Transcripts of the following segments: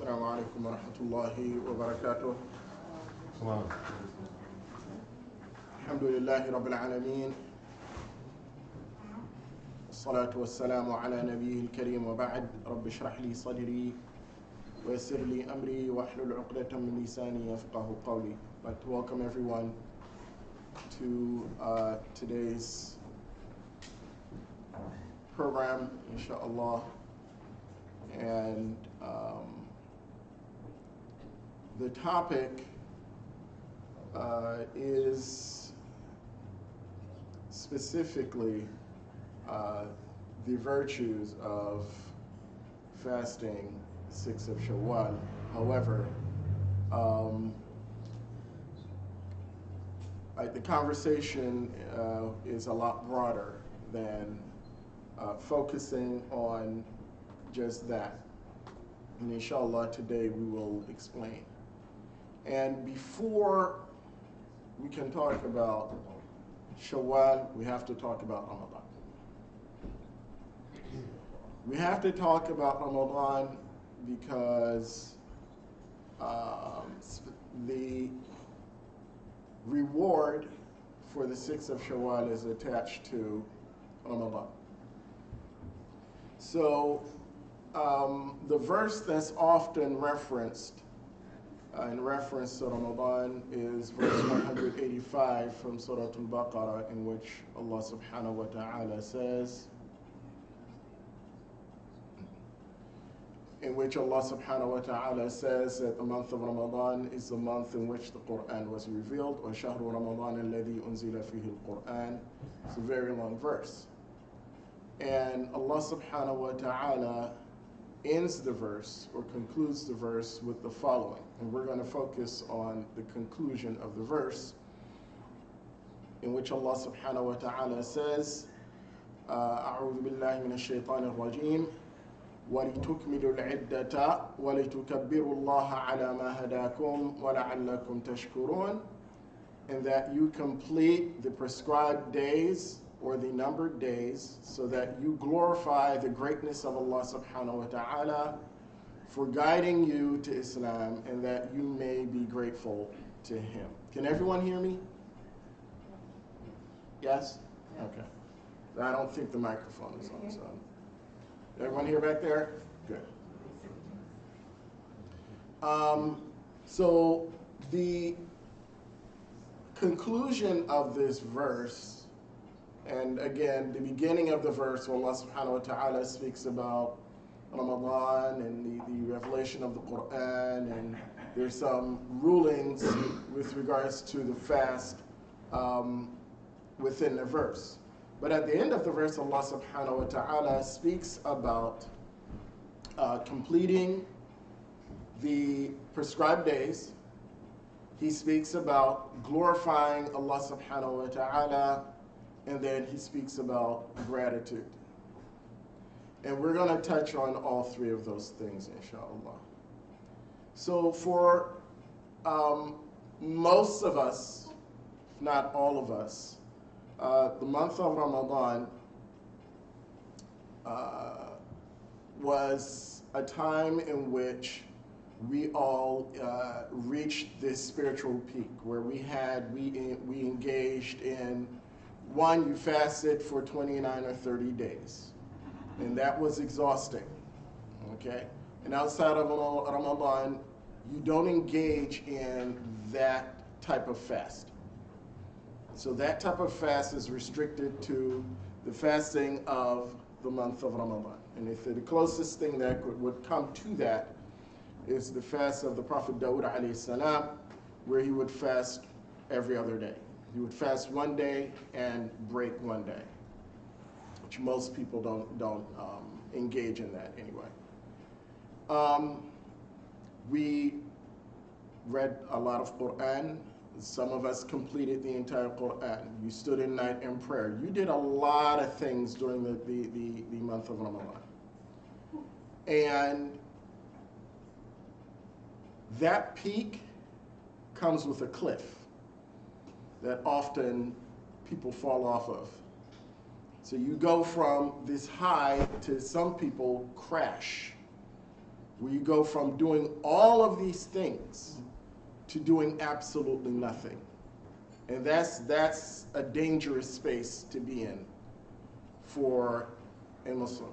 السلام عليكم ورحمة الله وبركاته. الحمد لله رب العالمين، والصلاة والسلام على نبيه الكريم، وبعد. رب اشرح لي صدري ويسر لي أمري واحلل عقدة من لساني يفقه قولي. I'd like to welcome everyone to today's program, inshallah. And the topic is specifically the virtues of fasting 6 of Shawwal. However, the conversation is a lot broader than focusing on just that. And inshallah, today we will explain. And before we can talk about Shawwal, we have to talk about Ramadan. We have to talk about Ramadan because the reward for the 6th of Shawwal is attached to Ramadan. So the verse that's often referenced in reference to Ramadan is verse 185 from Surah Al-Baqarah, in which Allah subhanahu wa ta'ala says, that the month of Ramadan is the month in which the Quran was revealed. وَشَهْرُ رَمَضَانَ الَّذِي أُنزِلَ فِيهِ الْقُرْآنِ. It's a very long verse. And Allah subhanahu wa ta'ala ends the verse or concludes the verse with the following. And we're going to focus on the conclusion of the verse, in which Allah subhanahu wa ta'ala says, أعوذ بالله من الشيطان الرجيم وَلِتُكْمِلُوا الْعِدَّةَ وَلِتُكَبِّرُوا اللَّهَ عَلَى مَا هَدَاكُمْ وَلَعَلَّكُمْ تَشْكُرُونَ. And that you complete the prescribed days or the numbered days, so that you glorify the greatness of Allah subhanahu wa ta'ala for guiding you to Islam, and that you may be grateful to Him. Can everyone hear me? Yes? Okay. I don't think the microphone is on, so. Everyone here back there? Good. So the conclusion of this verse, and again, the beginning of the verse, where Allah subhanahu wa ta'ala speaks about Ramadan and the revelation of the Quran, and there's some rulings with regards to the fast within the verse. But at the end of the verse, Allah subhanahu wa ta'ala speaks about completing the prescribed days. He speaks about glorifying Allah subhanahu wa ta'ala, and then he speaks about gratitude. And we're going to touch on all three of those things, inshallah. So for most of us, if not all of us, the month of Ramadan was a time in which we all reached this spiritual peak, where we engaged in, one, you fasted for 29 or 30 days, and that was exhausting, okay? And outside of Ramadan, you don't engage in that type of fast. So that type of fast is restricted to the fasting of the month of Ramadan. And if the closest thing that would come to that is the fast of the Prophet Dawood alayhi salam, where he would fast every other day. He would fast one day and break one day, which most people don't engage in that anyway. We read a lot of Quran. Some of us completed the entire Quran. You stood in night in prayer. You did a lot of things during the month of Ramadan. And that peak comes with a cliff that often people fall off of. So you go from this high to some people crash where you go from doing all of these things to doing absolutely nothing. And that's a dangerous space to be in for a Muslim.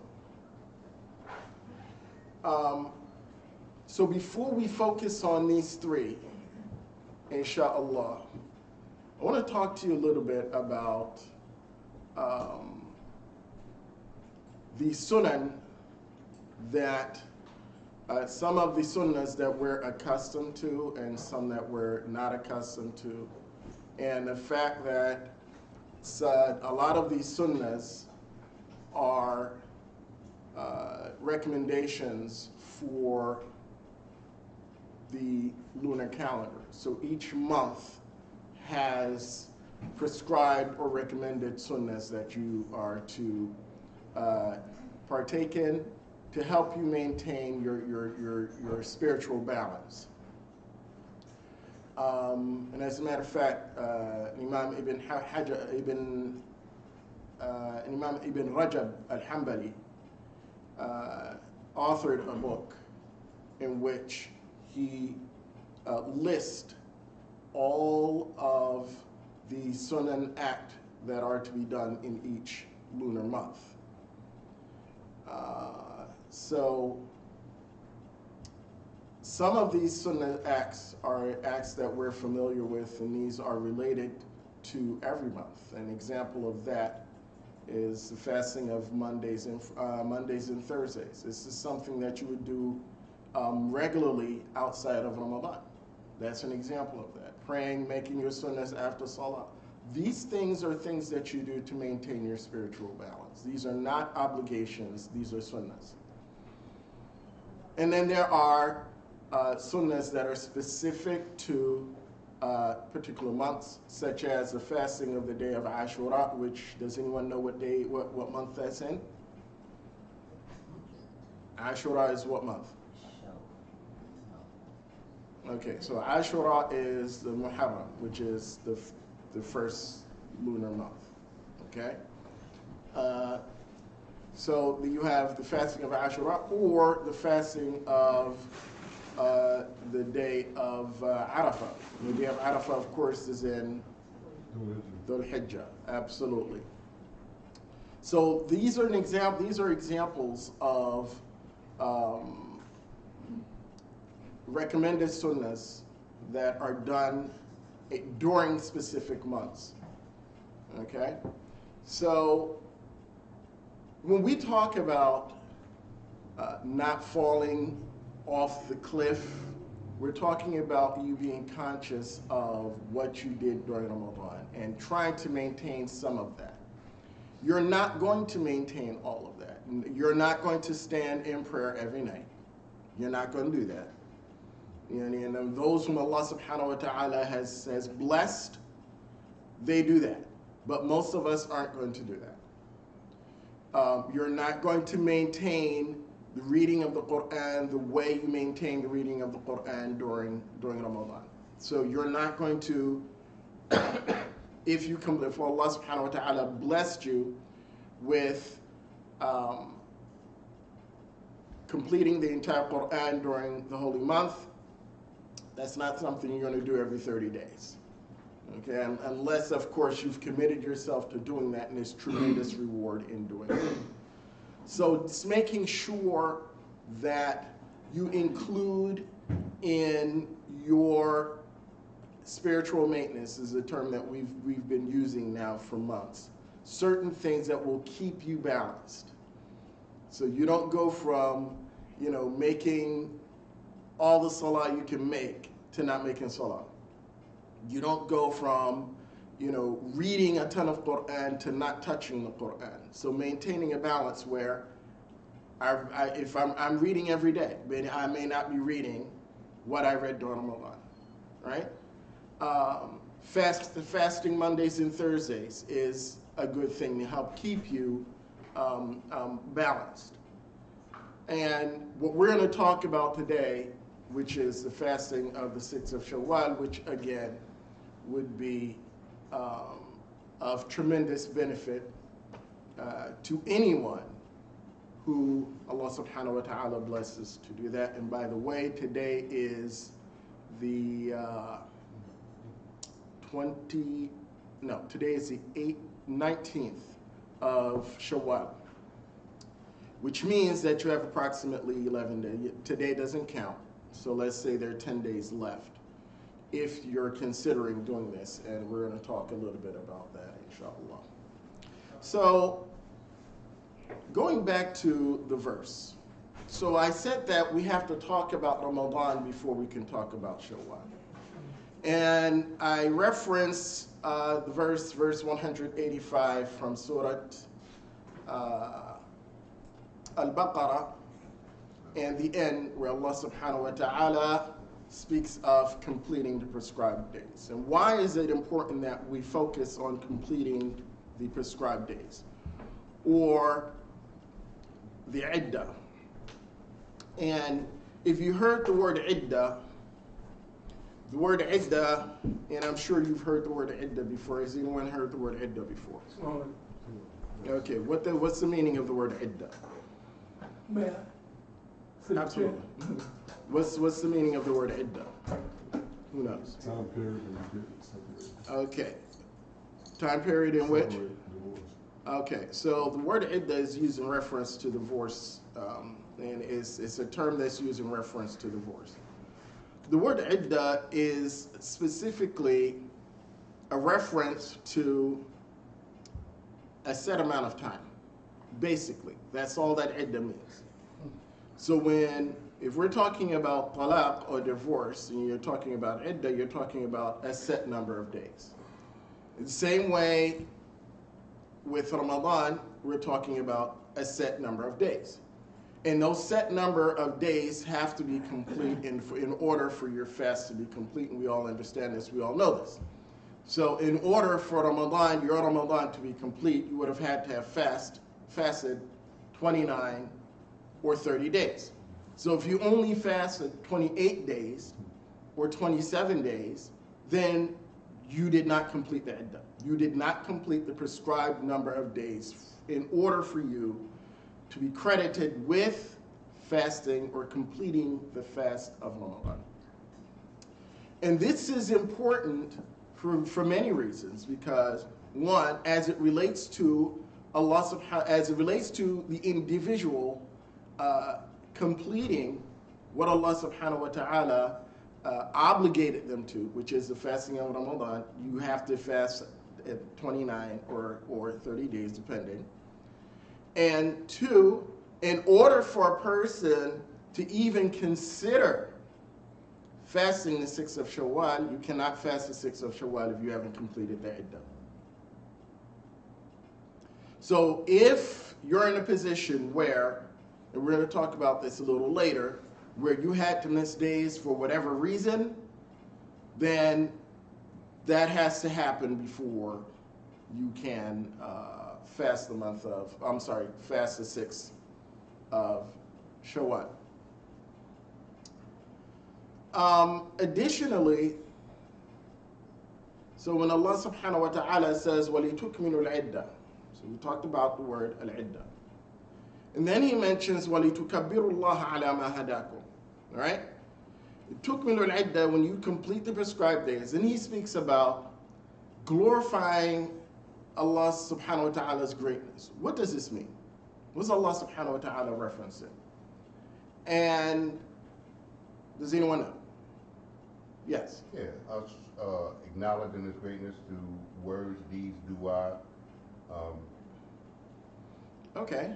So before we focus on these three, inshallah, I want to talk to you a little bit about the sunan that some of the sunnahs that we're accustomed to and some that we're not accustomed to, and the fact that a lot of these sunnahs are recommendations for the lunar calendar. So each month has prescribed or recommended sunnahs that you are to partake in to help you maintain your spiritual balance. And as a matter of fact, Imam Ibn Rajab al-Hanbali authored a book in which he lists all of the Sunan act that are to be done in each lunar month. So some of these Sunnah acts are acts that we're familiar with, and these are related to every month. An example of that is the fasting of Mondays and Thursdays. This is something that you would do regularly outside of Ramadan. That's an example of that. Praying, making your sunnahs after Salah. These things are things that you do to maintain your spiritual balance. These are not obligations, these are sunnahs. And then there are sunnahs that are specific to particular months, such as the fasting of the day of Ashura, which, does anyone know what month that's in? Ashura is what month? Okay, so Ashura is the Muharram, which is the first lunar month, okay? So you have the fasting of Ashura or the fasting of the day of Arafah. The day of Arafah, of course, is in Dhul Hijjah, absolutely. So these are examples of recommended sunnahs that are done during specific months. Okay? So when we talk about not falling off the cliff, we're talking about you being conscious of what you did during Ramadan and trying to maintain some of that. You're not going to maintain all of that. You're not going to stand in prayer every night. You're not going to do that. And those whom Allah subhanahu wa ta'ala has blessed, they do that. But most of us aren't going to do that. You're not going to maintain the reading of the Quran the way you maintain the reading of the Quran during Ramadan. So you're not going to, if Allah subhanahu wa ta'ala blessed you with completing the entire Quran during the holy month, that's not something you're going to do every 30 days. Okay, unless, of course, you've committed yourself to doing that, and there's tremendous reward in doing it. So it's making sure that you include in your spiritual maintenance, is a term that we've been using now for months, certain things that will keep you balanced. So you don't go from, making all the salah you can make to not making salah. You don't go from, reading a ton of Quran to not touching the Quran. So maintaining a balance where if I'm reading every day, but I may not be reading what I read during Ramadan, right? Fasting Mondays and Thursdays is a good thing to help keep you balanced. And what we're going to talk about today, which is the fasting of the 6th of Shawwal, which again would be of tremendous benefit to anyone who Allah subhanahu wa ta'ala blesses to do that. And by the way, today is the 19th of Shawwal, which means that you have approximately 11 days. Today doesn't count, so let's say there are 10 days left if you're considering doing this, and we're going to talk a little bit about that, inshallah. So, going back to the verse. So I said that we have to talk about Ramadan before we can talk about Shawwal. And I reference the verse 185 from Surah Al-Baqarah, and the end where Allah subhanahu wa ta'ala speaks of completing the prescribed days. And why is it important that we focus on completing the prescribed days, or the iddah? And if you heard the word iddah, and I'm sure you've heard the word iddah before. Has anyone heard the word iddah before? Okay, what's the meaning of the word iddah? Absolutely. What's the meaning of the word iddah? Who knows? Time period. Okay. Time period in which? Okay, so the word iddah is used in reference to divorce, and it's a term that's used in reference to divorce. The word iddah is specifically a reference to a set amount of time. Basically, that's all that iddah means. So if we're talking about talaq or divorce, and you're talking about iddah, you're talking about a set number of days. The same way with Ramadan, we're talking about a set number of days. And those set number of days have to be complete in order for your fast to be complete, and we all understand this, we all know this. So in order for your Ramadan to be complete, you would have had to have fasted 29 or 30 days. So if you only fasted 28 days or 27 days, then you did not complete the iddah. You did not complete the prescribed number of days in order for you to be credited with fasting or completing the fast of Ramadan. And this is important for many reasons, because one, as it relates to the individual completing what Allah subhanahu wa ta'ala obligated them to, which is the fasting of Ramadan. You have to fast at 29 or 30 days, depending. And two, in order for a person to even consider fasting the 6th of Shawwal, you cannot fast the 6th of Shawwal if you haven't completed the iddah. So if you're in a position where, and we're going to talk about this a little later, where you had to miss days for whatever reason, then that has to happen before you can fast the 6th of Shawwal. Additionally, so when Allah subhanahu wa ta'ala says, وَلِتُكْمِلُوا الْعِدَّةِ, so we talked about the word al-iddah. And then he mentions, وَلِتُكَبِّرُوا اللَّهَ عَلَى مَا هَدَاكُمْ. All right? تُكْمِلُوا الْعِدَّةِ, when you complete the prescribed days, and he speaks about glorifying Allah subhanahu wa ta'ala's greatness. What does this mean? What's Allah subhanahu wa ta'ala referencing? And does anyone know? Yes. Yeah, us acknowledging His greatness through words, deeds, dua. Okay.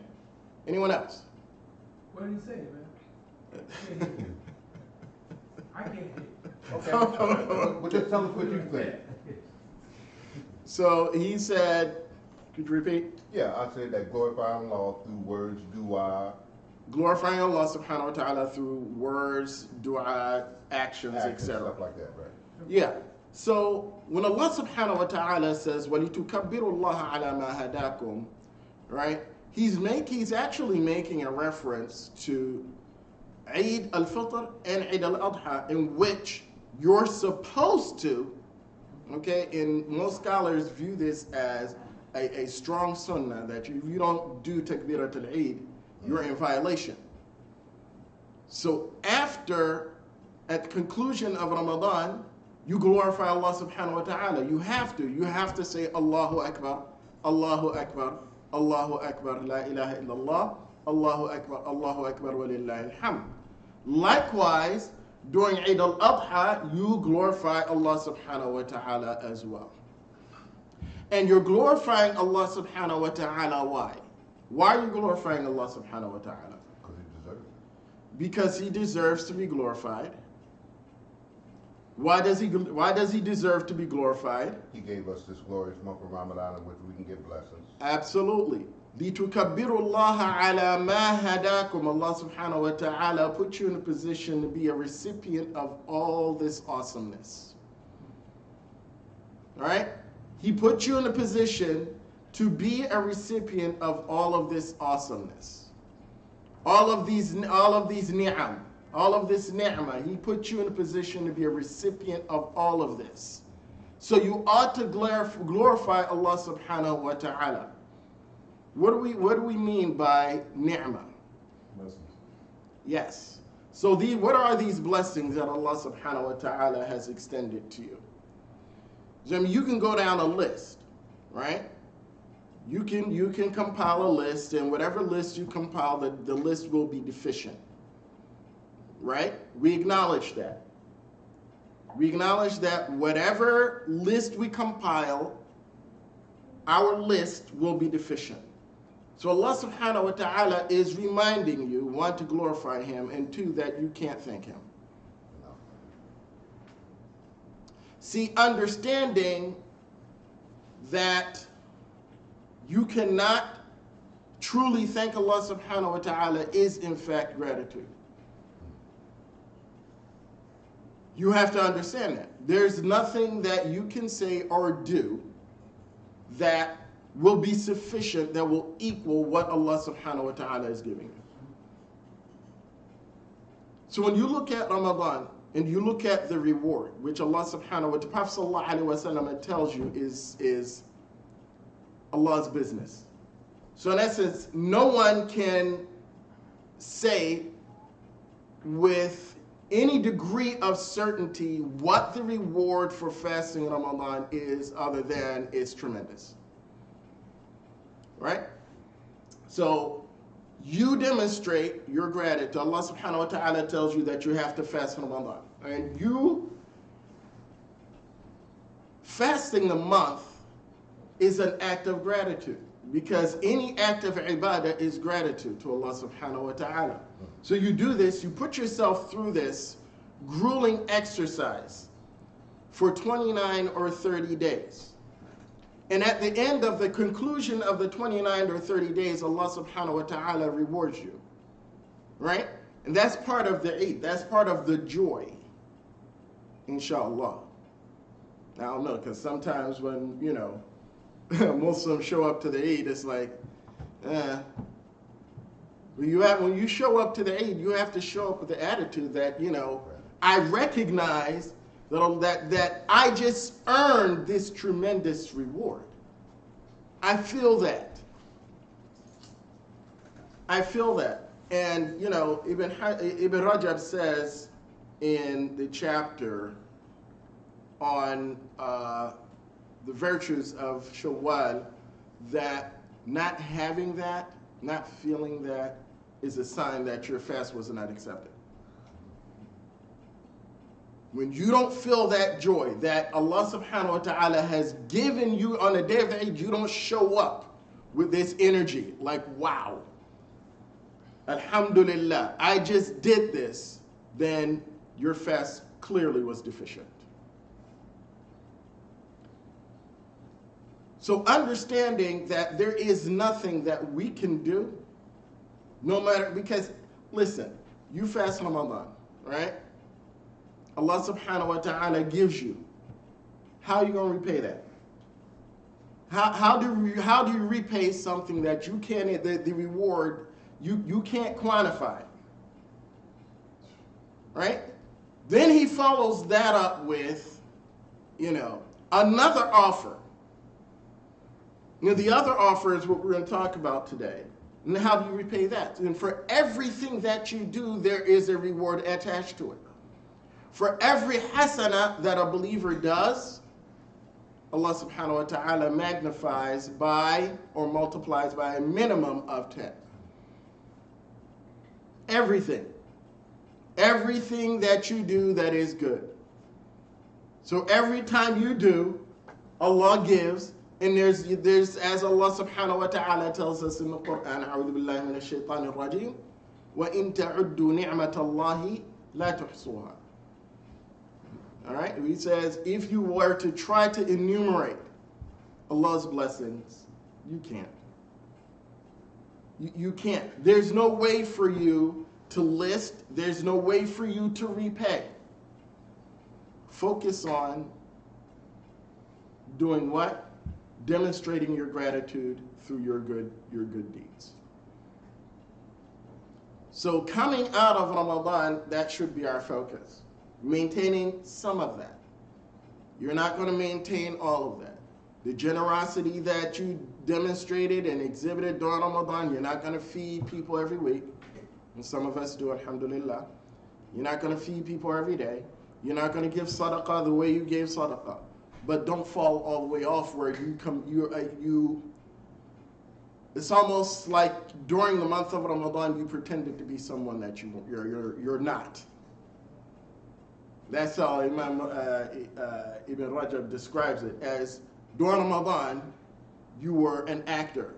Anyone else? What did he say, man? I can't hear. Okay. Well, just tell us what you think. So he said, could you repeat? Yeah, I said that glorifying Allah through words, dua. Glorifying Allah subhanahu wa ta'ala through words, dua, actions, etc. Stuff like that, right? Yeah. So when Allah subhanahu wa ta'ala says, وَلِتُكَبِّرُوا اللَّهَ عَلَى مَا هَدَاكُمْ, right? He's actually making a reference to Eid al-Fitr and Eid al-Adha, in which you're supposed to, okay, and most scholars view this as a strong sunnah, that if you don't do takbirat al-Eid, you're in violation. So at the conclusion of Ramadan, you glorify Allah subhanahu wa ta'ala. You have to say Allahu Akbar, Allahu Akbar, Allahu Akbar, La ilaha illallah, Allahu Akbar, wa lillahi alhamd. Likewise, during Eid al-Adha, you glorify Allah subhanahu wa ta'ala as well. And you're glorifying Allah subhanahu wa ta'ala, why? Why are you glorifying Allah subhanahu wa ta'ala? Because He deserves to be glorified. Why does He deserve to be glorified? He gave us this glorious month of Ramadan in which we can give blessings. Absolutely. لِتُكَبِّرُوا اللَّهَ عَلَى مَا هَدَاكُمْ. Allah subhanahu wa ta'ala put you in a position to be a recipient of all this awesomeness. Right? He put you in a position to be a recipient of all of this awesomeness. All of these ni'am, all of this ni'mah, He put you in a position to be a recipient of all of this. So you ought to glorify Allah subhanahu wa ta'ala. What do we mean by ni'mah? Blessings. Yes. So what are these blessings that Allah subhanahu wa ta'ala has extended to you? I mean, you can go down a list, right? You can compile a list, and whatever list you compile, the list will be deficient. Right? We acknowledge that. We acknowledge that whatever list we compile, our list will be deficient. So Allah subhanahu wa ta'ala is reminding you, one, to glorify Him, and two, that you can't thank Him. No. See, understanding that you cannot truly thank Allah subhanahu wa ta'ala is in fact gratitude. You have to understand that. There's nothing that you can say or do that will be sufficient, that will equal what Allah subhanahu wa ta'ala is giving you. So when you look at Ramadan and you look at the reward, which Allah subhanahu wa ta'ala, Prophet sallallahu alaihi wasallam tells you is Allah's business. So in essence, no one can say with any degree of certainty what the reward for fasting Ramadan is, other than it's tremendous. Right? So you demonstrate your gratitude. Allah subhanahu wa ta'ala tells you that you have to fast Ramadan. And you fasting a month is an act of gratitude, because any act of ibadah is gratitude to Allah subhanahu wa ta'ala. So you do this, you put yourself through this grueling exercise for 29 or 30 days. And at the end of the conclusion of the 29 or 30 days, Allah subhanahu wa ta'ala rewards you. Right? And that's part of the Eid. That's part of the joy. Inshallah. Now, I don't know, because sometimes when, Muslims show up to the Eid, it's like, when you show up to the Eid, you have to show up with the attitude that, I recognize that I just earned this tremendous reward. I feel that. And, Ibn Rajab says in the chapter on the virtues of Shawwal, that not having that, not feeling that, is a sign that your fast was not accepted. When you don't feel that joy that Allah subhanahu wa ta'ala has given you on the day of the Eid, you don't show up with this energy like, wow, alhamdulillah, I just did this, then your fast clearly was deficient. So understanding that there is nothing that we can do, no matter, because listen, you fast Ramadan, right? Allah subhanahu wa ta'ala gives you. How are you going to repay that? How do you repay something that you can't, the reward, you can't quantify? Right? Then he follows that up with, another offer. The other offer is what we're going to talk about today. And how do you repay that? And for everything that you do, there is a reward attached to it. For every hasana that a believer does, Allah subhanahu wa ta'ala magnifies by or multiplies by a minimum of 10. Everything. Everything that you do that is good. So every time you do, Allah gives, and there's as Allah subhanahu wa ta'ala tells us in the Quran, أعوذ بالله من الشيطان الرجيم, وَإِن تَعُدُّوا نِعْمَةَ اللَّهِ لَا تُحْصُوهَا. All right, he says, if you were to try to enumerate Allah's blessings, you can't. You can't. There's no way for you to list. There's no way for you to repay. Focus on doing what? Demonstrating your gratitude through your good deeds. So coming out of Ramadan, that should be our focus. Maintaining some of that. You're not going to maintain all of that. The generosity that you demonstrated and exhibited during Ramadan, you're not going to feed people every week. And some of us do, alhamdulillah. You're not going to feed people every day. You're not going to give sadaqah the way you gave sadaqah. But don't fall all the way off where it's almost like during the month of Ramadan you pretended to be someone that you're not. That's how Imam Ibn Rajab describes it, as during Ramadan you were an actor.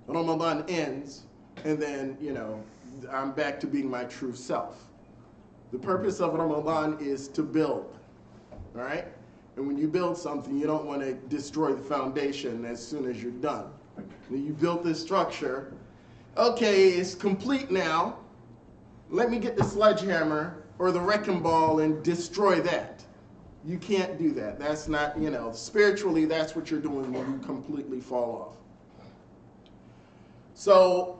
Ramadan ends and then, I'm back to being my true self. The purpose of Ramadan is to build, all right? And when you build something, you don't want to destroy the foundation as soon as you're done. When you built this structure, okay, it's complete now. Let me get the sledgehammer or the wrecking ball and destroy that. You can't do that. That's not, spiritually, that's what you're doing when you completely fall off. So,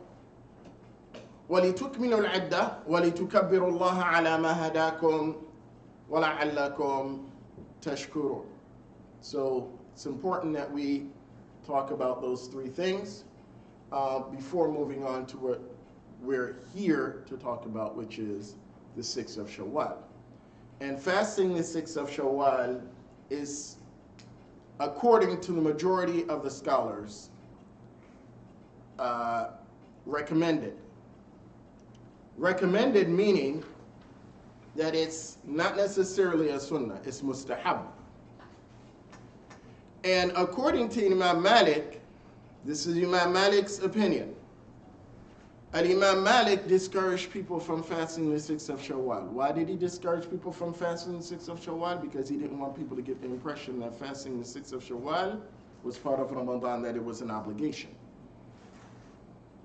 وَلِتُكْمِلُوا الْعِدَّةَ وَلِتُكَبِّرُوا اللَّهَ عَلَى مَا هَدَاكُمْ وَلَعَلَّكُمْ تَشْكُرُونَ. So, it's important that we talk about those three things before moving on to what we're here to talk about, which is the 6th of Shawwal. And fasting the 6th of Shawwal is, according to the majority of the scholars, recommended. Recommended meaning that it's not necessarily a sunnah, it's mustahab. And according to Imam Malik, this is Imam Malik's opinion. And Imam Malik discouraged people from fasting the 6th of Shawwal. Why did he discourage people from fasting the 6th of Shawwal? Because he didn't want people to get the impression that fasting the 6th of Shawwal was part of Ramadan, that it was an obligation.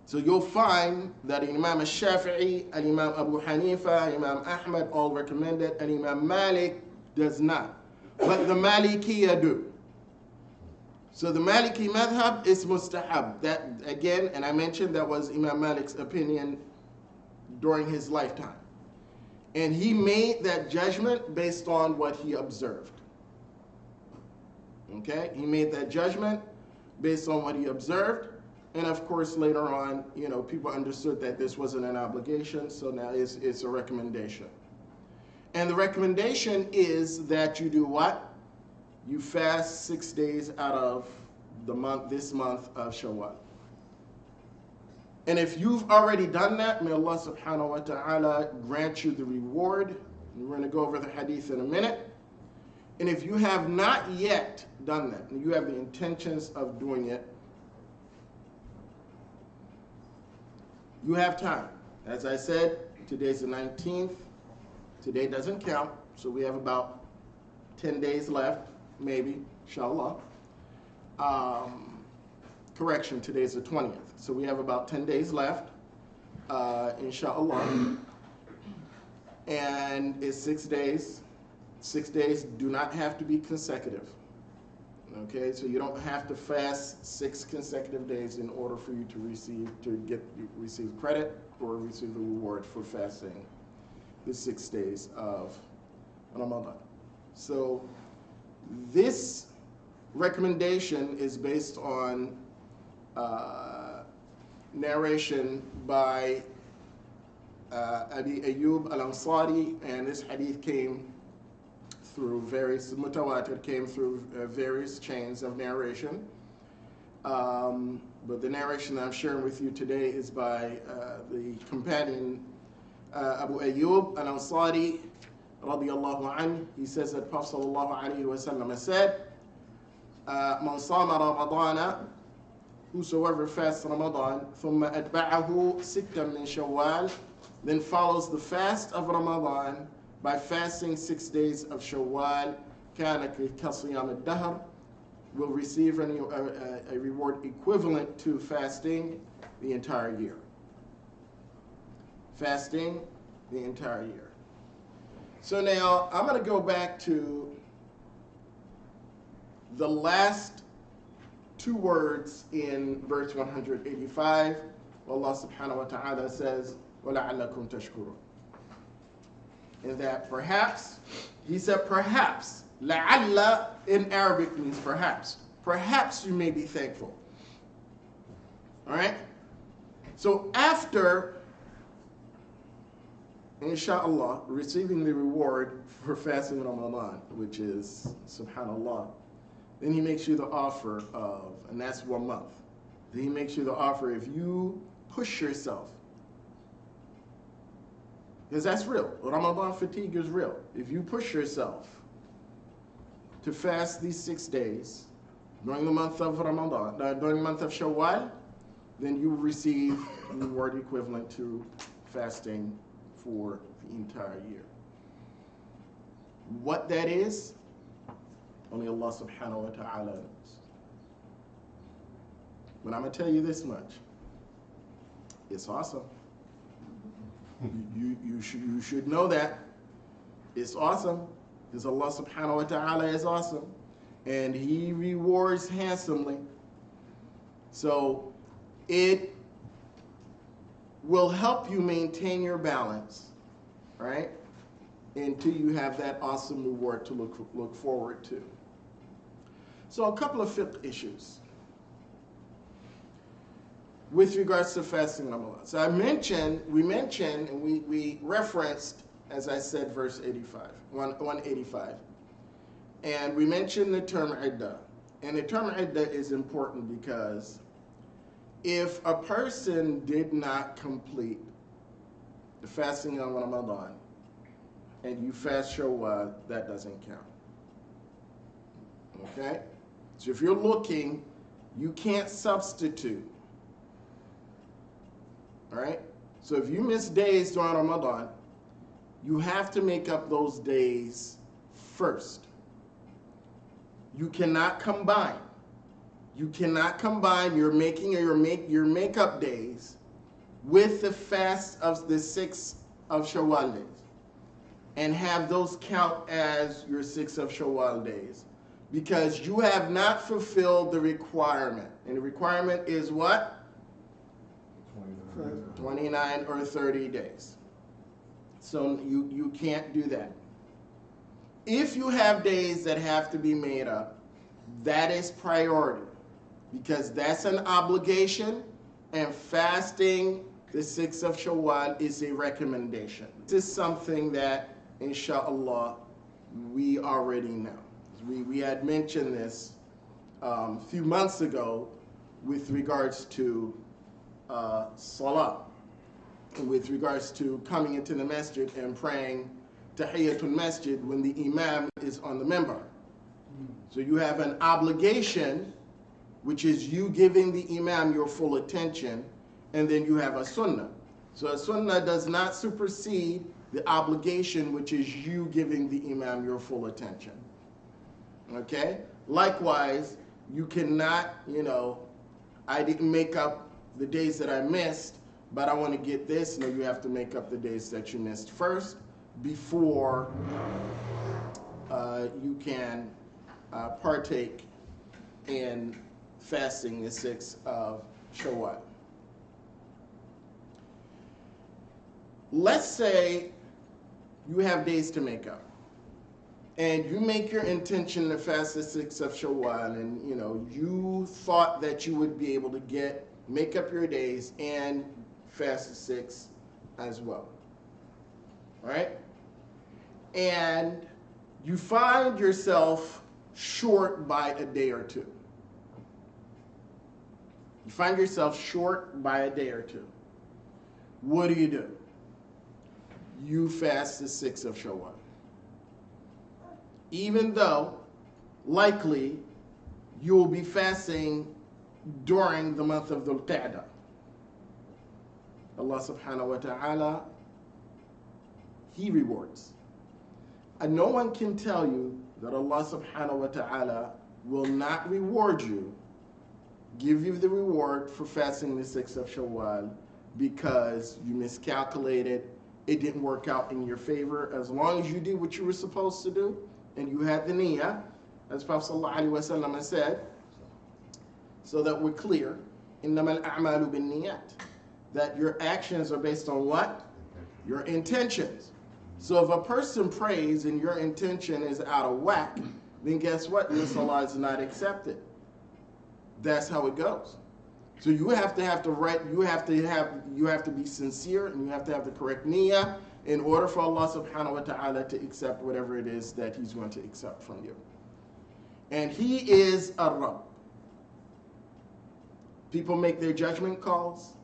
So you'll find that Imam al-Shafi'i, Imam Abu Hanifa, Imam Ahmad all recommend it, and Imam Malik does not. But the Malikiyya do. So the Maliki madhab is mustahab. That, again, and I mentioned that was Imam Malik's opinion during his lifetime. And he made that judgment based on what he observed. Okay? He made that judgment based on what he observed. And of course, later on, people understood that this wasn't an obligation, so now it's a recommendation. And the recommendation is that you do what? You fast 6 days out of this month of Shawwal. And if you've already done that, may Allah subhanahu wa ta'ala grant you the reward. And we're going to go over the hadith in a minute. And if you have not yet done that, and you have the intentions of doing it, you have time. As I said, today's the 19th. Today doesn't count, so we have about 10 days left, maybe, inshallah. Correction, today's the 20th. So we have about 10 days left, inshallah. And it's 6 days. 6 days do not have to be consecutive. Okay, so you don't have to fast 6 consecutive days in order for you to receive credit or receive the reward for fasting the 6 days of Ramadan. So this recommendation is based on narration by Abi Ayyub al-Ansari, and this hadith came through various, mutawatir, came through various chains of narration. But the narration that I'm sharing with you today is by the companion Abu Ayyub al-Ansari radiyallahu anhu. He says that Prophet sallallahu alayhi wa sallam said, Man sama Ramadana, whosoever fasts Ramadan, ثم أتبعه ستا من شوال, then follows the fast of Ramadan by fasting 6 days of Shawwal, كان كصيام الدهر, will receive a reward equivalent to fasting the entire year. Fasting the entire year. So now I'm going to go back to the last two words in verse 185. Allah subhanahu wa ta'ala says, وَلَعَلَّكُمْ تَشْكُرُونَ. And that perhaps, he said perhaps, لَعَلَّ in Arabic means perhaps. Perhaps you may be thankful. All right? So after, inshallah, receiving the reward for fasting Ramadan, which is, subhanallah, then he makes you the offer of, and that's 1 month. Then he makes you the offer if you push yourself. Because that's real. Ramadan fatigue is real. If you push yourself to fast these 6 days during the month of Ramadan, during the month of Shawwal, then you will receive a reward equivalent to fasting for the entire year. What that is, only Allah subhanahu wa ta'ala knows. But I'm going to tell you this much. It's awesome. You should know that. It's awesome. Because Allah subhanahu wa ta'ala is awesome. And He rewards handsomely. So it will help you maintain your balance, right? Until you have that awesome reward to look forward to. So a couple of fiqh issues with regards to fasting Ramadan. So we mentioned, and we referenced, as I said, verse 185. And we mentioned the term iddah. And the term iddah is important because if a person did not complete the fasting of Ramadan and you fast Shawwal, that doesn't count. Okay? So if you're looking, you can't substitute. All right? So if you miss days during Ramadan, you have to make up those days first. You cannot combine. You cannot combine your makeup days with the fast of the 6 of Shawwal days and have those count as your 6 of Shawwal days, because you have not fulfilled the requirement. And the requirement is what? 29 or 30 days. So you can't do that. If you have days that have to be made up, that is priority, because that's an obligation, and fasting the 6th of Shawwal is a recommendation. This is something that, inshallah, we already know. We had mentioned this a few months ago with regards to salah, with regards to coming into the masjid and praying Tahiyatul Masjid when the imam is on the minbar. So you have an obligation, which is you giving the imam your full attention, and then you have a sunnah. So a sunnah does not supersede the obligation, which is you giving the imam your full attention. Okay? Likewise, you cannot, I didn't make up the days that I missed, but I want to get this. No, you have to make up the days that you missed first before you can partake in fasting the 6th of Shawwal. Let's say you have days to make up, and you make your intention to fast the 6th of Shawwal, and you thought that you would be able to get make up your days and fast the 6 as well. All right? And you find yourself short by a day or two. You find yourself short by a day or two. What do? You fast the 6th of Shawwal. Even though likely you will be fasting during the month of Dhul Qa'dah. Allah subhanahu wa ta'ala, He rewards. And no one can tell you that Allah subhanahu wa ta'ala will not reward you, give you the reward for fasting the 6th of Shawwal because you miscalculated, it didn't work out in your favor. As long as you did what you were supposed to do and you had the niyyah, as Prophet sallallahu alaihi wasallam has said, so that we're clear, إِنَّمَا الْأَعْمَالُ بِالنِّيَّاتِ, that your actions are based on what? Your intentions. So if a person prays and your intention is out of whack, then guess what? Your salah is not accepted. That's how it goes. So you have to be sincere, and you have to have the correct niyyah in order for Allah subhanahu wa ta'ala to accept whatever it is that He's going to accept from you. And He is a Rabb. People make their judgment calls,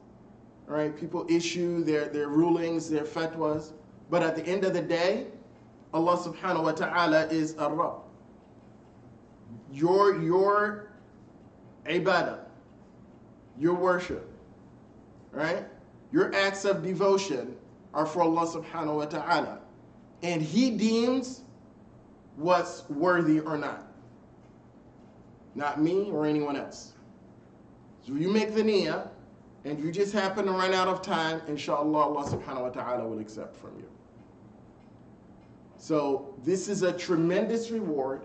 all right? People issue their rulings, their fatwas. But at the end of the day, Allah subhanahu wa ta'ala is a Rabb. Your ibadah, your worship, right? Your acts of devotion are for Allah subhanahu wa ta'ala. And He deems what's worthy or not. Not me or anyone else. So you make the niyyah, and you just happen to run out of time, inshallah, Allah subhanahu wa ta'ala will accept from you. So this is a tremendous reward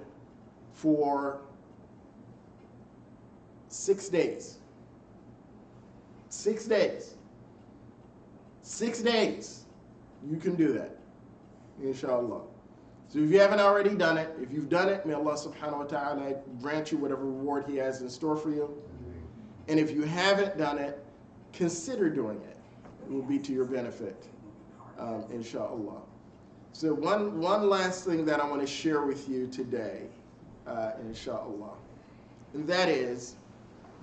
for 6 days. 6 days. 6 days. You can do that, inshallah. So if you haven't already done it, if you've done it, may Allah subhanahu wa ta'ala grant you whatever reward He has in store for you. And if you haven't done it, consider doing it. It will be to your benefit, inshallah. So one last thing that I want to share with you today, inshallah, and that is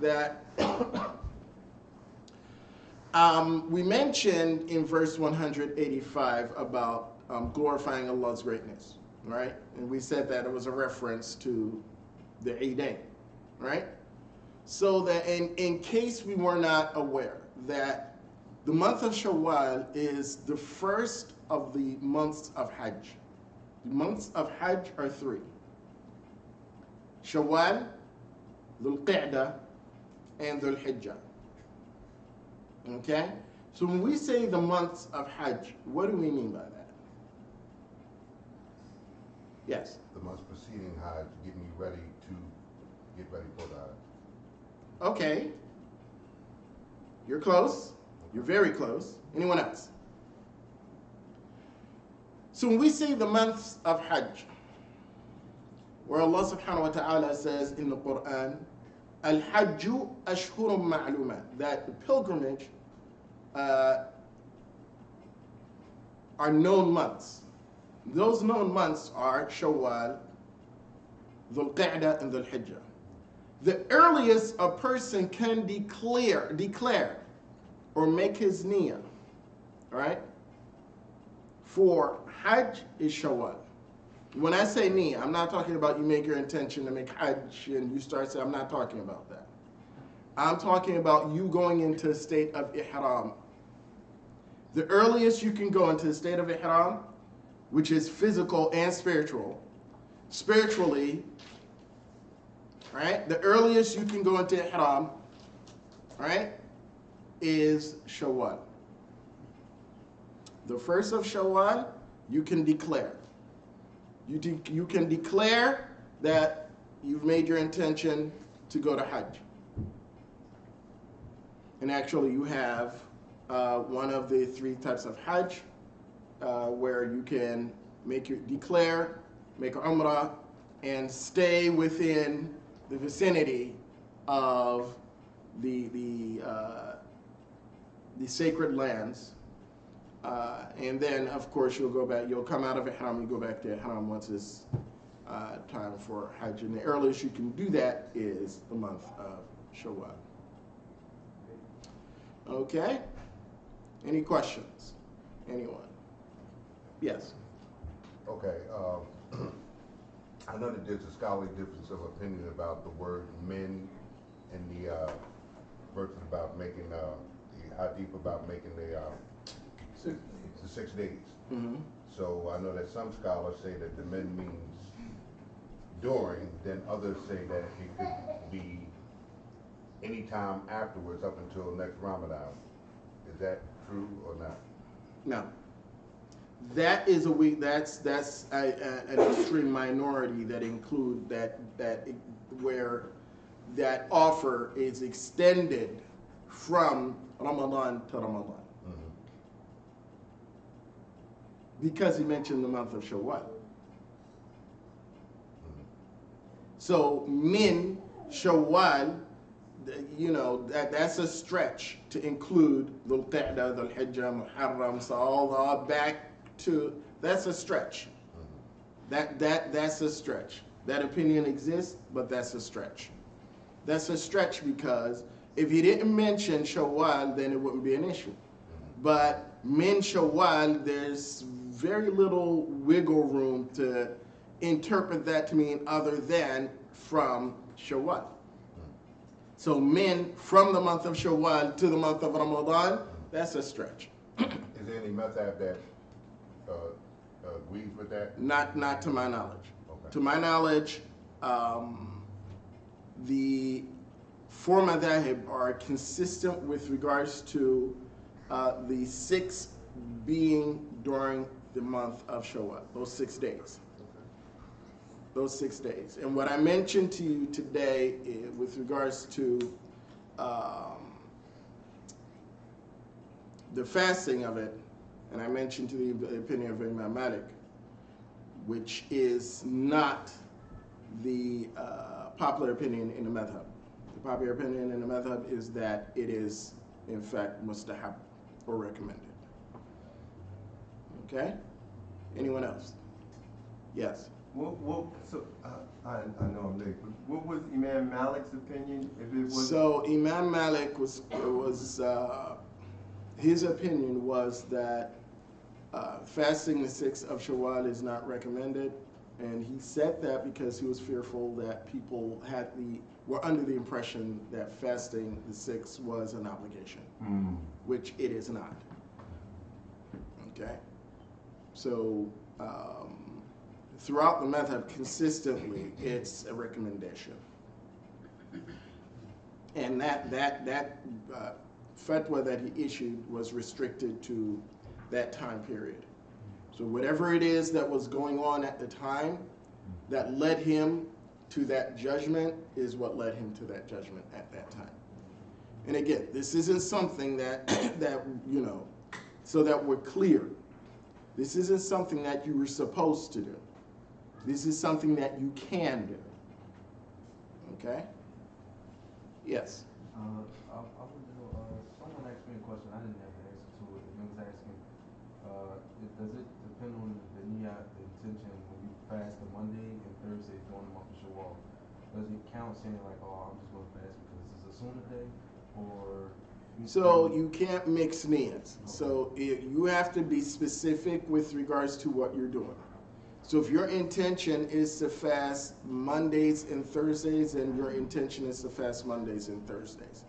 that we mentioned in verse 185 about glorifying Allah's greatness, right? And we said that it was a reference to the Eidain, right? So that in case we were not aware that the month of Shawwal is the first of the months of Hajj. The months of Hajj are 3. Shawwal, Dhul Qa'dah, and Dhul Hijjah. Okay? So when we say the months of Hajj, what do we mean by that? Yes? The months preceding Hajj, getting you ready to get ready for the Hajj. Okay. You're close. You're very close. Anyone else? So when we say the months of Hajj, where Allah subhanahu wa ta'ala says in the Quran, Al-Hajju ashhurum ma'lumat, that the pilgrimage are known months. Those known months are Shawwal, Dhul Qa'dah, and Dhul Hijjah. The earliest a person can declare or make his niyyah, all right, for Hajj is Shawwal. When I say niyyah, I'm not talking about you make your intention to make Hajj and you start saying, I'm not talking about that. I'm talking about you going into a state of ihram. The earliest you can go into a state of ihram, which is physical and spiritual, spiritually, right? The earliest you can go into ihram, right, is Shawwal. The first of Shawwal, you can declare. You can declare that you've made your intention to go to Hajj. And actually you have one of the 3 types of Hajj where you can declare, make Umrah, and stay within the vicinity of the sacred lands, and then of course you'll come out of Ihram, you go back to Ihram once it's time for Hajj, and the earliest you can do that is the month of Shawwal. Okay? Any questions? Anyone? Yes. Okay. I know that there's a scholarly difference of opinion about the word men and the verses about making the hadith about making the 6 days. Mm-hmm. So I know that some scholars say that the men means during, then others say that it could be any time afterwards up until next Ramadan. Is that true or not? No. That is that's an extreme minority that include that where that offer is extended from Ramadan to Ramadan. Mm-hmm. Because he mentioned the month of Shawwal. Mm-hmm. So min Shawwal, that's a stretch to include Dhul Qa'dah, Dhul Hijjah, Muharram, so all back to, that's a stretch. Mm-hmm. That's a stretch. That opinion exists, but that's a stretch. That's a stretch because if he didn't mention Shawwal, then it wouldn't be an issue. Mm-hmm. But min Shawwal, there's very little wiggle room to interpret that to mean other than from Shawwal. So min from the month of Shawwal to the month of Ramadan, that's a stretch. Is there any madhab that agrees with that? Not to my knowledge. Okay. To my knowledge, the four madhahib are consistent with regards to the 6 being during the month of Shawwal, those 6 days. Those 6 days. And what I mentioned to you today with regards to the fasting of it, and I mentioned to the opinion of Imam Malik, which is not the popular opinion in the madhab. The popular opinion in the madhab is that it is, in fact, mustahab or recommended. Okay? Anyone else? Yes. I know I'm late, but what was Imam Malik's opinion? If it was So Imam Malik was his opinion was that fasting the 6th of Shawwal is not recommended, and he said that because he was fearful that people were under the impression that fasting the 6th was an obligation, which it is not. Okay, so throughout the madhab, consistently, it's a recommendation, and that fatwa that he issued was restricted to that time period. So whatever it is that was going on at the time that led him to that judgment is what led him to that judgment at that time. And again, this isn't something that so that we're clear, this isn't something that you were supposed to do. This is something that you can do. Okay? Yes. I would know, someone asked me a question, I didn't have the answer to it, and it was asking, does it depend on the niyat, the intention, when you fast the Monday and Thursday during the month of Shawwal? Does it count saying like, oh, I'm just going to fast because this is a sunnah day, or? So you can't mix niyats. Okay. So you have to be specific with regards to what you're doing. So if your intention is to fast Mondays and Thursdays, then your intention is to fast Mondays and Thursdays.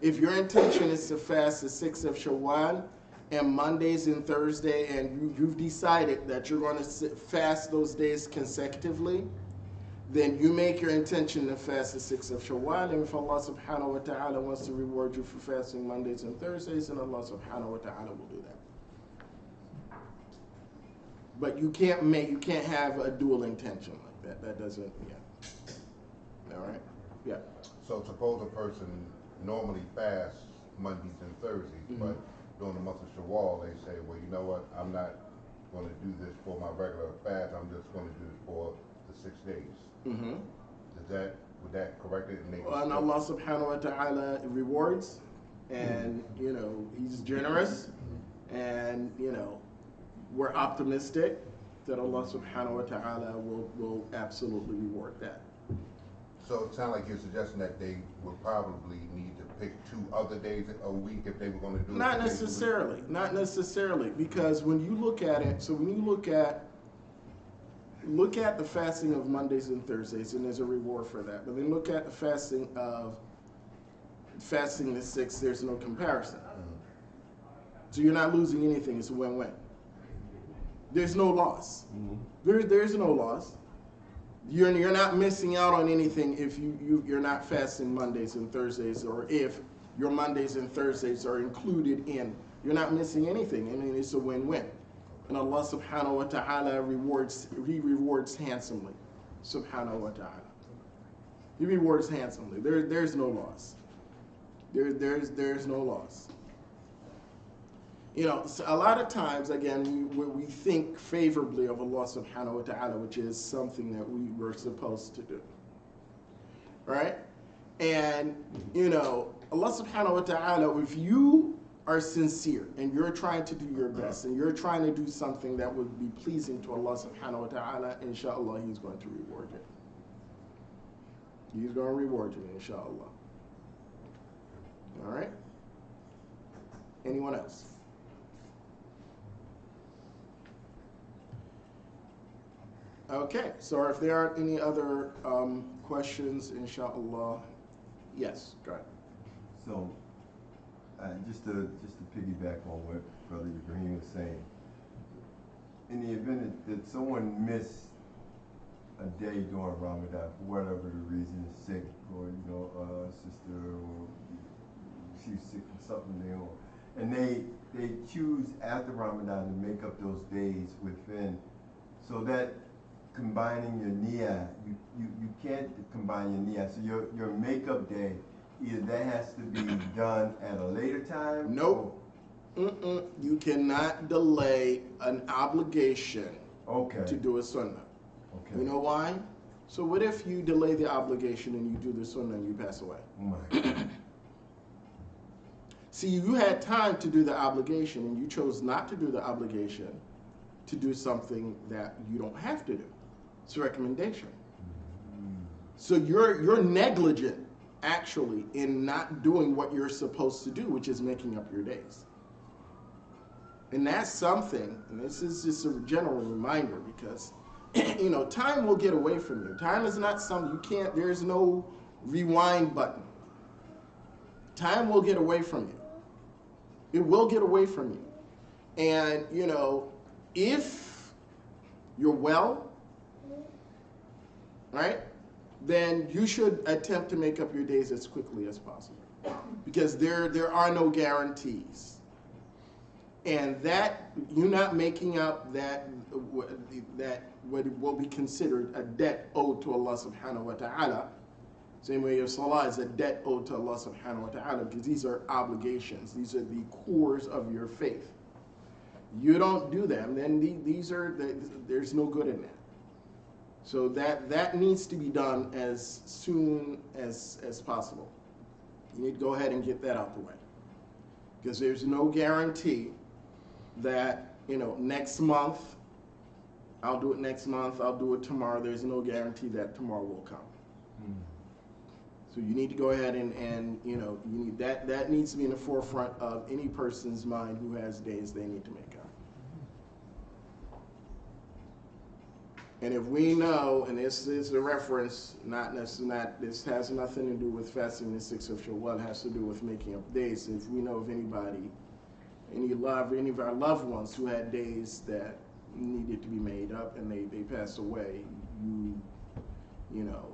If your intention is to fast the 6th of Shawwal and Mondays and Thursday, and you've decided that you're going to fast those days consecutively, then you make your intention to fast the 6th of Shawwal, and if Allah subhanahu wa ta'ala wants to reward you for fasting Mondays and Thursdays, then Allah subhanahu wa ta'ala will do that. But you can't have a dual intention like that. That doesn't, yeah. All right? Yeah. So suppose a person normally fasts Mondays and Thursdays, but during the month of Shawwal, they say, well, you know what, I'm not going to do this for my regular fast, I'm just going to do it for the 6 days. Mm-hmm. Does that Would that correct it? And they And Allah subhanahu wa ta'ala rewards, and you know, He's generous, and you know, we're optimistic that Allah subhanahu wa ta'ala will absolutely reward that. So it sounds like you're suggesting that they would probably need to pick 2 other days a week if they were going to do it. Not necessarily, not necessarily, because when you look at it, so when you look at the fasting of Mondays and Thursdays, and there's a reward for that. But then look at the fasting the 6th, there's no comparison. So you're not losing anything, it's a win-win. There's no loss. There's no loss. You're not missing out on anything if you're not fasting Mondays and Thursdays, or if your Mondays and Thursdays are included in. You're not missing anything. I mean, it's a win-win. And Allah subhanahu wa ta'ala rewards handsomely. Subhanahu wa ta'ala. He rewards handsomely. There's no loss. There's no loss. You know, so a lot of times, again, we think favorably of Allah subhanahu wa ta'ala, which is something that we were supposed to do. Right? And, you know, Allah subhanahu wa ta'ala, if you are sincere and you're trying to do your best and you're trying to do something that would be pleasing to Allah subhanahu wa ta'ala, inshallah, He's going to reward you. He's going to reward you, inshallah. All right? Anyone else? Okay, so if there aren't any other questions, inshallah, yes, go ahead. So, just to piggyback on what Brother Ibrahim was saying, in the event that someone missed a day during Ramadan for whatever the reason, sick, or you know, sister, or she's sick or something, you know, and they choose after Ramadan to make up those days within, so that combining your niyyah, you can't combine your niyyah. So your makeup day, either that has to be done at a later time. Nope. You cannot delay an obligation to do a sunnah. Okay. You know why? So what if you delay the obligation and you do the sunnah and you pass away? Oh my God. See, you had time to do the obligation and you chose not to do the obligation to do something that you don't have to do. It's a recommendation. So you're negligent, actually, in not doing what you're supposed to do, which is making up your days. And that's something, and this is just a general reminder, because you know, time will get away from you. Time is not something you can't, there's no rewind button. Time will get away from you. It will get away from you. And, you know, if you're well, right, then you should attempt to make up your days as quickly as possible, because there are no guarantees. And that you're not making up that what will be considered a debt owed to Allah subhanahu wa ta'ala. Same way your salah is a debt owed to Allah subhanahu wa ta'ala, because these are obligations. These are the cores of your faith. You don't do them, then there's no good in that. So that needs to be done as soon as possible. You need to go ahead and get that out the way, because there's no guarantee that, you know, next month, I'll do it next month, I'll do it tomorrow. There's no guarantee that tomorrow will come. So you need to go ahead and you know, you need that needs to be in the forefront of any person's mind who has days they need to make up. And if we know, and this is a reference, this has nothing to do with fasting the 6th of Shawwal, it has to do with making up days. If we know of anybody, any of our loved ones who had days that needed to be made up and they passed away, you know,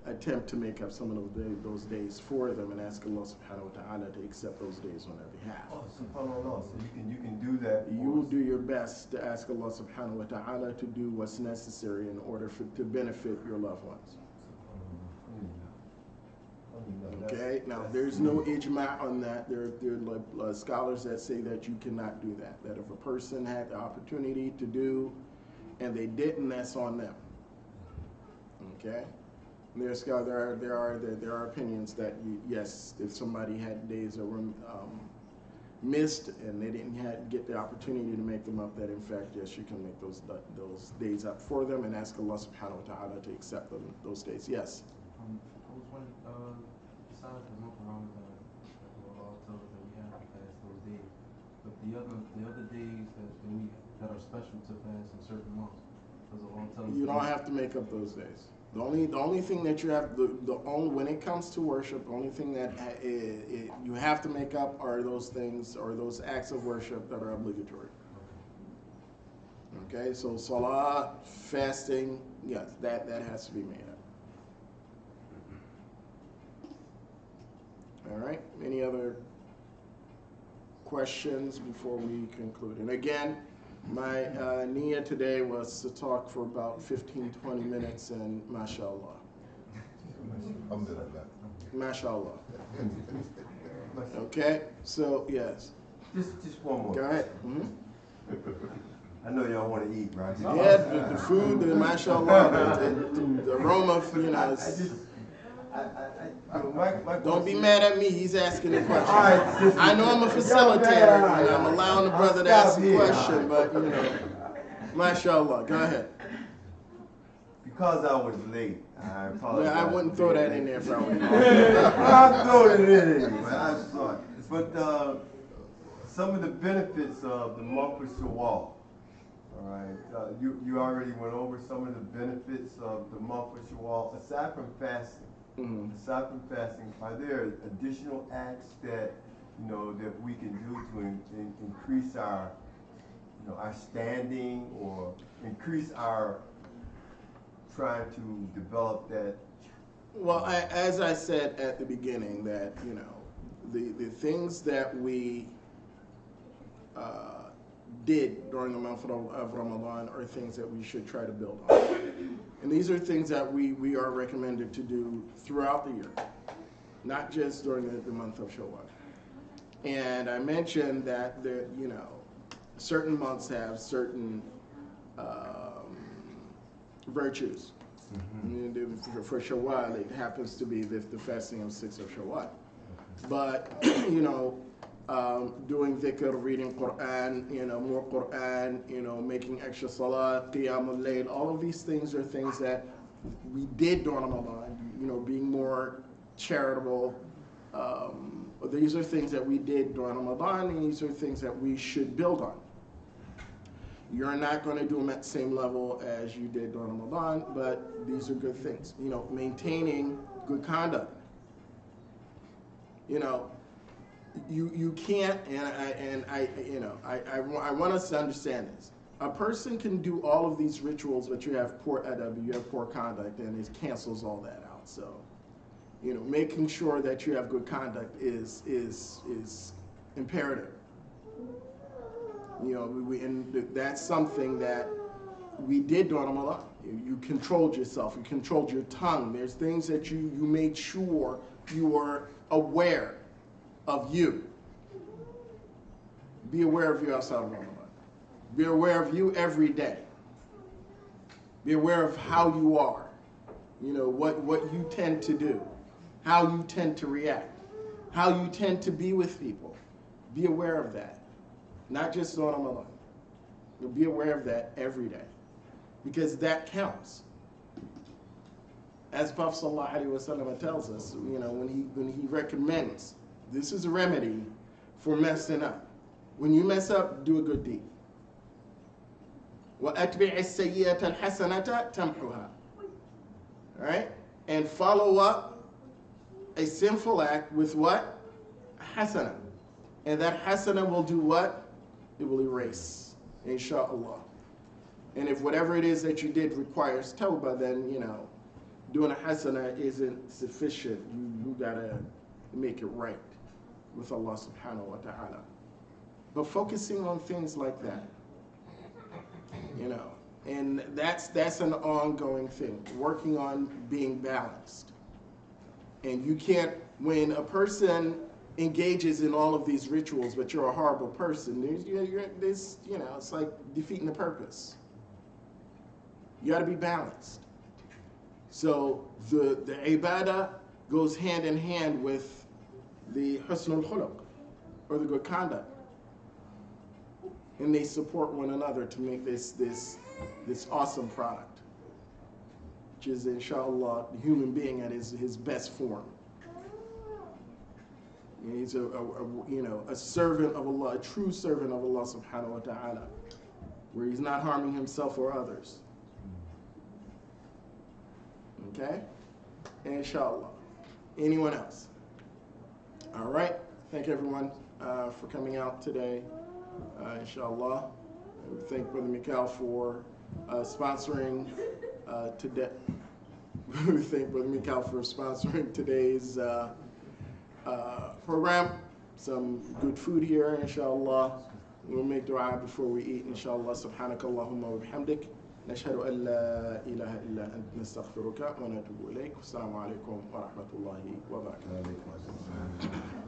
attempt to make up some of those days for them and ask Allah subhanahu wa ta'ala to accept those days on their behalf. Oh, subhanAllah. So you can do that. You will do your best to ask Allah subhanahu wa ta'ala to do what's necessary in order to benefit your loved ones. Okay, now there's no ijma' on that. There are scholars that say that you cannot do that. That if a person had the opportunity to do and they didn't, that's on them. Okay? There are opinions that yes, if somebody had days that were missed and they didn't get the opportunity to make them up, that in fact yes, you can make those days up for them and ask Allah subhanahu wa ta'ala to accept those days. Yes. I was wondering, besides the month of Ramadan, Allah tells us that we have to fast those days, but the other days that are special to fast in certain months, does Allah tell us? You don't have to make up those days. The only thing that you have, when it comes to worship, the only thing that you have to make up are those things or those acts of worship that are obligatory. Okay, so salah, fasting, yes, that has to be made up. All right, any other questions before we conclude? And again, my niyyah today was to talk for about 15-20 minutes, and mashallah. Mashallah. Okay, so yes. Just one more. Go ahead. I know y'all want to eat, right? Yeah, the food, the mashallah, the aroma, don't be mad at me, he's asking the question. Right, I know I'm a facilitator, and I'm allowing the brother to ask the question, but mashallah, go ahead. Because I was late, I apologize. Yeah, I wouldn't throw that in there if I were you. I'm throwing it in, but I'm sorry. But some of the benefits of the month of Shawwal, all right, you already went over some of the benefits of the month of Shawwal, aside from fasting. Aside from fasting, are there additional acts that that we can do to increase our our standing or increase our trying to develop that? Well, as I said at the beginning, that the things that we did during the month of Ramadan are things that we should try to build on. And these are things that we are recommended to do throughout the year, not just during the month of Shawwal. And I mentioned that certain months have certain virtues. For Shawwal, it happens to be the fasting of 6 of Shawwal. But doing dhikr, reading Quran, more Quran, making extra salah, qiyamul layl, all of these things are things that we did during Ramadan, being more charitable. These are things that we did during Ramadan, and these are things that we should build on. You're not going to do them at the same level as you did during Ramadan, but these are good things. Maintaining good conduct. You can't, and I want us to understand this. A person can do all of these rituals, but you have poor adab, you have poor conduct, and it cancels all that out. So, making sure that you have good conduct is imperative. And that's something that we did during Ramadan. You controlled yourself, you controlled your tongue. There's things that you made sure you were aware of you. Be aware of you outside of Ramadan. Be aware of you every day. Be aware of how you are. What you tend to do. How you tend to react. How you tend to be with people. Be aware of that. Not just on Ramadan. You'll be aware of that every day. Because that counts. As Prophet ﷺ tells us, when he recommends, this is a remedy for messing up. When you mess up, do a good deed. وَأَتْبِعِ السَّيِّئَةَ الْحَسَنَةَ تَمْحُهَا. Right? And follow up a sinful act with what? Hasana. And that hasana will do what? It will erase. Insha'Allah. And if whatever it is that you did requires tawbah, then, doing a hasana isn't sufficient. You gotta make it right with Allah subhanahu wa ta'ala. But focusing on things like that, and that's an ongoing thing, working on being balanced. And you can't, when a person engages in all of these rituals, but you're a horrible person, it's like defeating the purpose. You got to be balanced. So the ibadah goes hand in hand with the husnul khuluq, or the good conduct. And they support one another to make this awesome product, which is, inshallah, the human being at his best form. And he's a servant of Allah, a true servant of Allah subhanahu wa ta'ala, where he's not harming himself or others. Okay? Inshallah. Anyone else? All right. Thank everyone for coming out today. Inshallah. We thank Brother Mikhail for sponsoring today. We thank Brother Mikhail for sponsoring today's program. Some good food here, inshallah. We'll make dua before we eat, inshallah. Subhanaka Allahumma wa bihamdik. نشهد أن لا إله إلا أنت نستغفرك ونتوب إليك. والسلام عليكم ورحمة الله وبركاته.